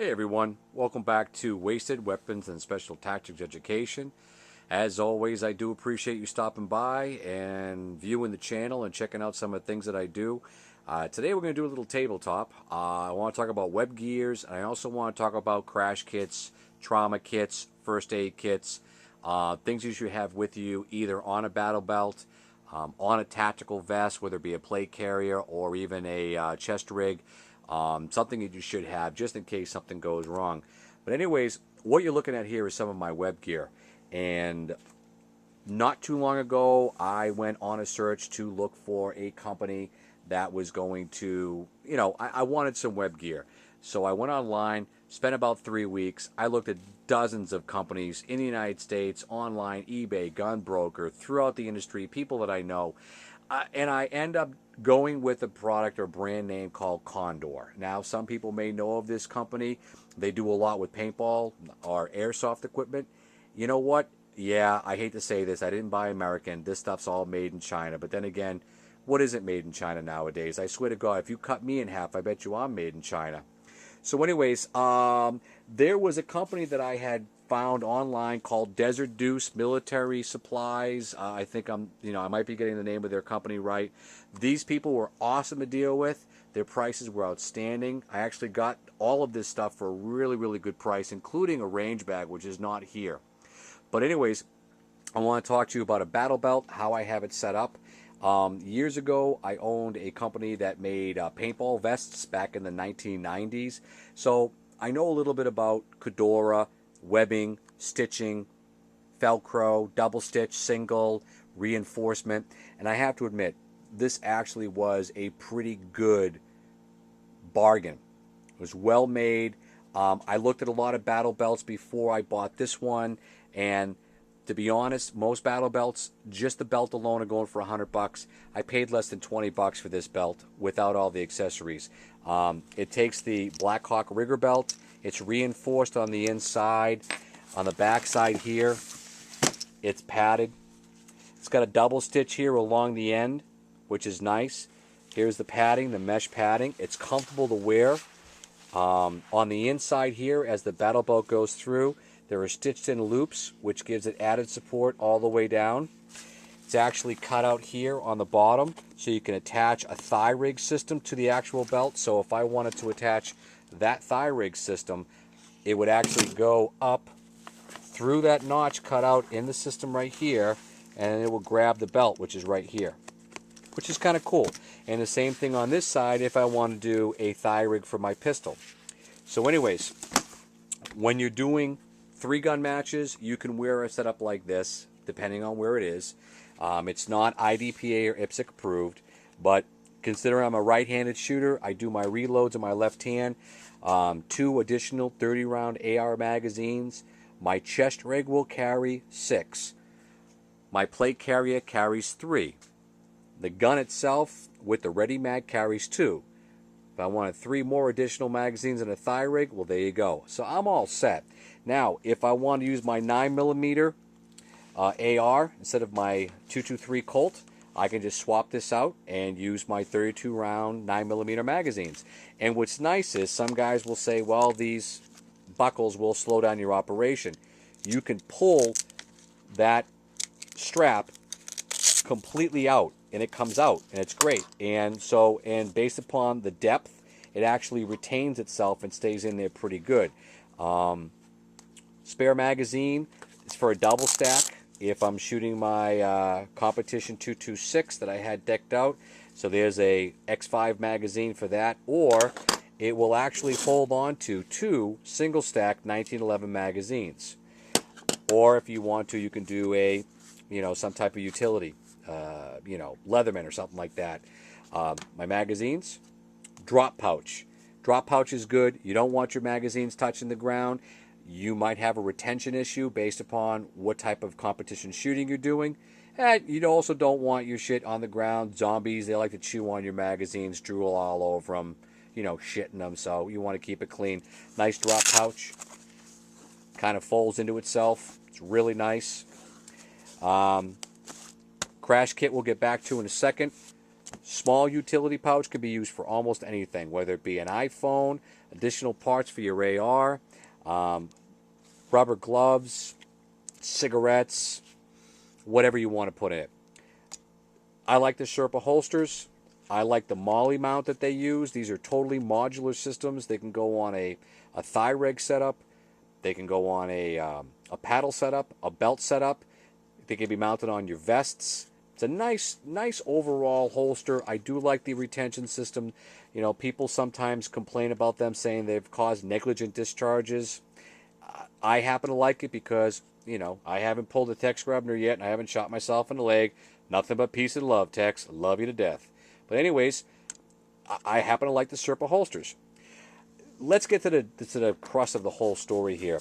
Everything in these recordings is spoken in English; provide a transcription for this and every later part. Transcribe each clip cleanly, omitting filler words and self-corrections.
Hey everyone, welcome back to Wasted Weapons and Special Tactics Education. As always, I do appreciate you stopping by and viewing the channel and checking out some of the things that I do. Today we're going to do a little tabletop. I want to talk about web gears, and I also want to talk about crash kits, trauma kits, first aid kits, things you should have with you either on a battle belt, on a tactical vest, whether it be a plate carrier or even a chest rig. Something that you should have just in case something goes wrong. But anyways, what you're looking at here is some of my web gear. And not too long ago, I went on a search to look for a company that was going to, I wanted some web gear. So I went online, spent about 3 weeks. I looked at dozens of companies in the United States, online, eBay, gun broker, throughout the industry, people that I know. And I end up going with a product or brand name called Condor. Now, some people may know of this company. They do a lot with paintball or airsoft equipment. You know what? Yeah, I hate to say this. I didn't buy American. This stuff's all made in China. But then again, what isn't made in China nowadays? I swear to God, if you cut me in half, I bet you I'm made in China. So anyways, there was a company that I had found online called Desert Deuce Military Supplies. I think I might be getting the name of their company right. These people were awesome to deal with. Their prices were outstanding. I actually got all of this stuff for a really, really good price, including a range bag, which is not here. But anyways, I want to talk to you about a battle belt, how I have it set up. Years ago, I owned a company that made paintball vests back in the 1990s. So I know a little bit about Condor, webbing, stitching, Velcro, double stitch, single, reinforcement. And I have to admit, this actually was a pretty good bargain. It was well made. I looked at a lot of battle belts before I bought this one, and to be honest, most battle belts, just the belt alone, are going for $100. I paid less than $20 for this belt without all the accessories. It takes the Blackhawk rigger belt. It's reinforced on the inside. On the back side here, it's padded. It's got a double stitch here along the end, which is nice. Here's the padding, the mesh padding. It's comfortable to wear. On the inside here, as the battle belt goes through, there are stitched in loops, which gives it added support all the way down. It's actually cut out here on the bottom, so you can attach a thigh rig system to the actual belt. So if I wanted to attach that thigh rig system, it would actually go up through that notch cut out in the system right here, and it will grab the belt, which is right here, which is kind of cool. And the same thing on this side if I want to do a thigh rig for my pistol. So anyways, when you're doing 3-gun matches, you can wear a setup like this, depending on where it is. It's not IDPA or IPSC approved, but considering I'm a right-handed shooter, I do my reloads in my left hand. 2 additional 30-round AR magazines. My chest rig will carry 6. My plate carrier carries 3. The gun itself, with the ready mag, carries 2. If I wanted 3 more additional magazines in a thigh rig, well, there you go. So I'm all set. Now, if I want to use my 9mm AR instead of my 223 Colt, I can just swap this out and use my 32-round 9mm magazines. And what's nice is some guys will say, well, these buckles will slow down your operation. You can pull that strap completely out, and it comes out, and it's great. And based upon the depth, it actually retains itself and stays in there pretty good. Spare magazine is for a double stack if I'm shooting my competition 226 that I had decked out. So there's a X5 magazine for that, or it will actually hold on to 2 single stack 1911 magazines. Or if you want to, you can do a, some type of utility, Leatherman or something like that. My magazines, drop pouch. Drop pouch is good. You don't want your magazines touching the ground. You might have a retention issue based upon what type of competition shooting you're doing. And you also don't want your shit on the ground. Zombies, they like to chew on your magazines, drool all over them, shitting them. So you want to keep it clean. Nice drop pouch. Kind of folds into itself. It's really nice. Crash kit we'll get back to in a second. Small utility pouch could be used for almost anything, whether it be an iPhone, additional parts for your AR, rubber gloves, cigarettes, whatever you want to put in it. I like the Sherpa holsters. I like the Molly mount that they use. These are totally modular systems. They can go on a thigh reg setup. They can go on a paddle setup, a belt setup. They can be mounted on your vests. It's a nice overall holster. I do like the retention system. You know, people sometimes complain about them saying they've caused negligent discharges. I happen to like it because, you know, I haven't pulled a Tex Grubner yet, and I haven't shot myself in the leg. Nothing but peace and love, Tex. Love you to death. But anyways, I happen to like the Sherpa holsters. Let's get to the crux of the whole story here.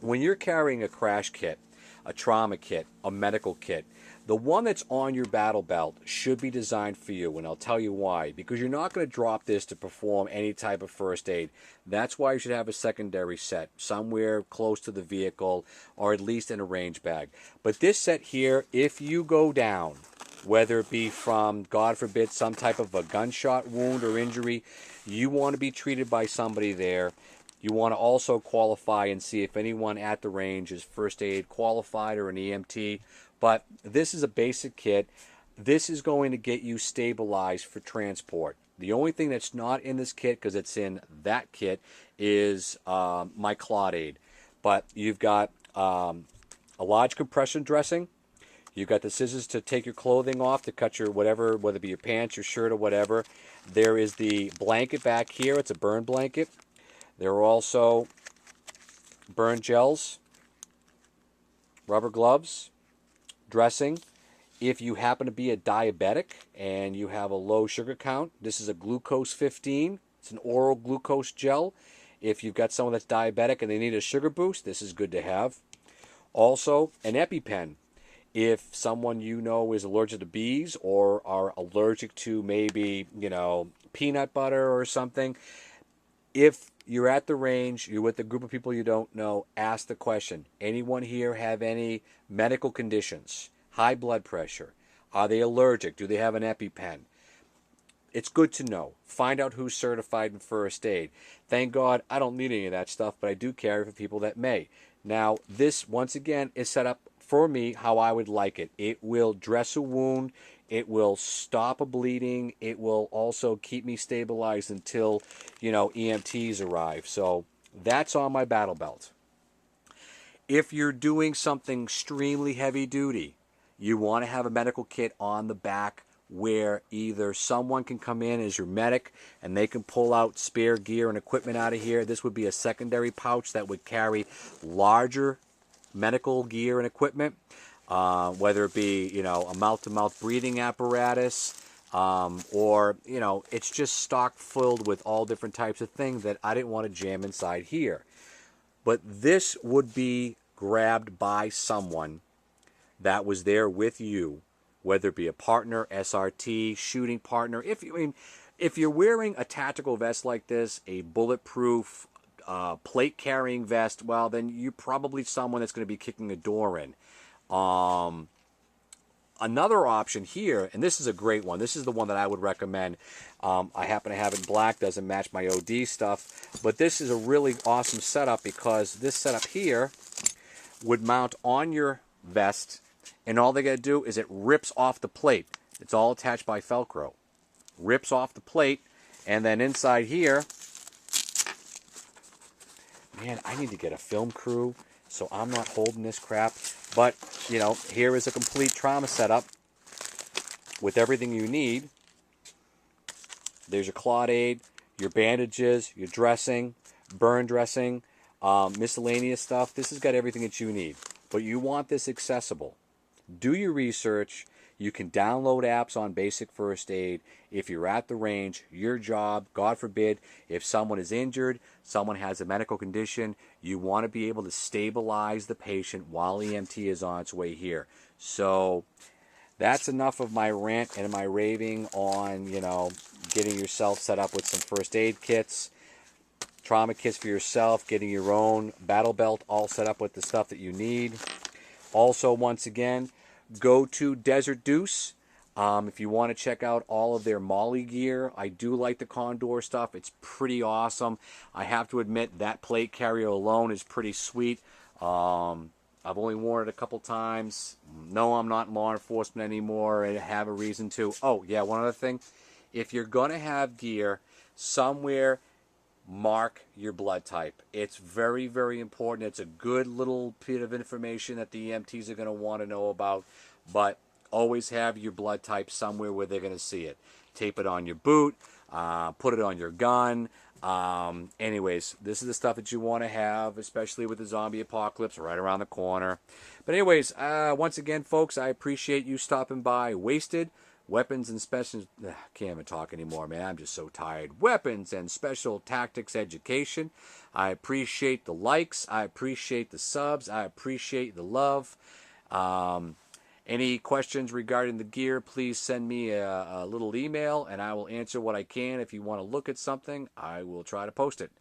When you're carrying a crash kit, a trauma kit, a medical kit, the one that's on your battle belt should be designed for you, and I'll tell you why. Because you're not going to drop this to perform any type of first aid. That's why you should have a secondary set somewhere close to the vehicle, or at least in a range bag. But this set here, if you go down, whether it be from, God forbid, some type of a gunshot wound or injury, you want to be treated by somebody there. You want to also qualify and see if anyone at the range is first aid qualified or an EMT. But this is a basic kit. This is going to get you stabilized for transport. The only thing that's not in this kit, because it's in that kit, is my clot aid. But you've got a large compression dressing. You've got the scissors to take your clothing off, to cut your whatever, whether it be your pants, your shirt, or whatever. There is the blanket back here. It's a burn blanket. There are also burn gels, rubber gloves, dressing. If you happen to be a diabetic and you have a low sugar count, this is a glucose 15. It's an oral glucose gel. If you've got someone that's diabetic and they need a sugar boost, this is good to have. Also, an EpiPen. If someone you know is allergic to bees or are allergic to maybe, you know, peanut butter or something, if you're at the range, you're with a group of people you don't know, ask the question, anyone here have any medical conditions? High blood pressure? Are they allergic? Do they have an EpiPen? It's good to know. Find out who's certified in first aid. Thank God I don't need any of that stuff, but I do carry for people that may. Now, this, once again, is set up for me how I would like it. It will dress a wound. It will stop a bleeding. It will also keep me stabilized until, you know, EMTs arrive. So that's on my battle belt. If you're doing something extremely heavy duty, you want to have a medical kit on the back where either someone can come in as your medic and they can pull out spare gear and equipment out of here. This would be a secondary pouch that would carry larger medical gear and equipment, whether it be, you know, a mouth-to-mouth breathing apparatus, or, you know, it's just stock filled with all different types of things that I didn't want to jam inside here. But this would be grabbed by someone that was there with you, whether it be a partner, SRT, shooting partner. If you're wearing a tactical vest like this, a bulletproof plate carrying vest, well, then you're probably someone that's going to be kicking a door in. Another option here, and this is a great one. This is the one that I would recommend. I happen to have it in black, doesn't match my OD stuff, but this is a really awesome setup because this setup here would mount on your vest, and all they got to do is it rips off the plate. It's all attached by Velcro. Rips off the plate, and then inside here, man, I need to get a film crew so I'm not holding this crap. But, you know, here is a complete trauma setup with everything you need. There's your clot aid, your bandages, your dressing, burn dressing, miscellaneous stuff. This has got everything that you need. But you want this accessible. Do your research. You can download apps on basic first aid. If you're at the range, your job, God forbid, if someone is injured, someone has a medical condition, you want to be able to stabilize the patient while EMT is on its way here. So that's enough of my rant and my raving on, you know, getting yourself set up with some first aid kits, trauma kits for yourself, getting your own battle belt all set up with the stuff that you need. Also, once again, go to Desert Deuce. If you want to check out all of their Molly gear, I do like the Condor stuff. It's pretty awesome. I have to admit that plate carrier alone is pretty sweet. I've only worn it a couple times. No, I'm not in law enforcement anymore. I have a reason to. Oh, yeah, one other thing. If you're going to have gear, somewhere mark your blood type. It's very, very important. It's a good little bit of information that the EMTs are going to want to know about. But always have your blood type somewhere where they're going to see it. Tape it on your boot. Put it on your gun. Anyways, this is the stuff that you want to have, especially with the zombie apocalypse right around the corner. But anyways, once again, folks, I appreciate you stopping by. Wasted Weapons and Special... can't even talk anymore, man. I'm just so tired. Weapons and Special Tactics Education. I appreciate the likes. I appreciate the subs. I appreciate the love. Any questions regarding the gear, please send me a little email, and I will answer what I can. If you want to look at something, I will try to post it.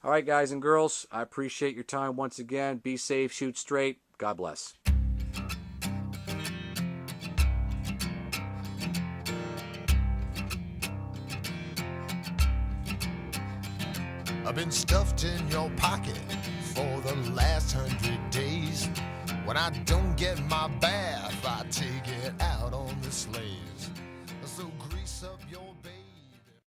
All right, guys and girls, I appreciate your time once again. Be safe, shoot straight. God bless. I've been stuffed in your pocket for the last 100 days. When I don't get my bath, I take it out on the slaves. So grease up your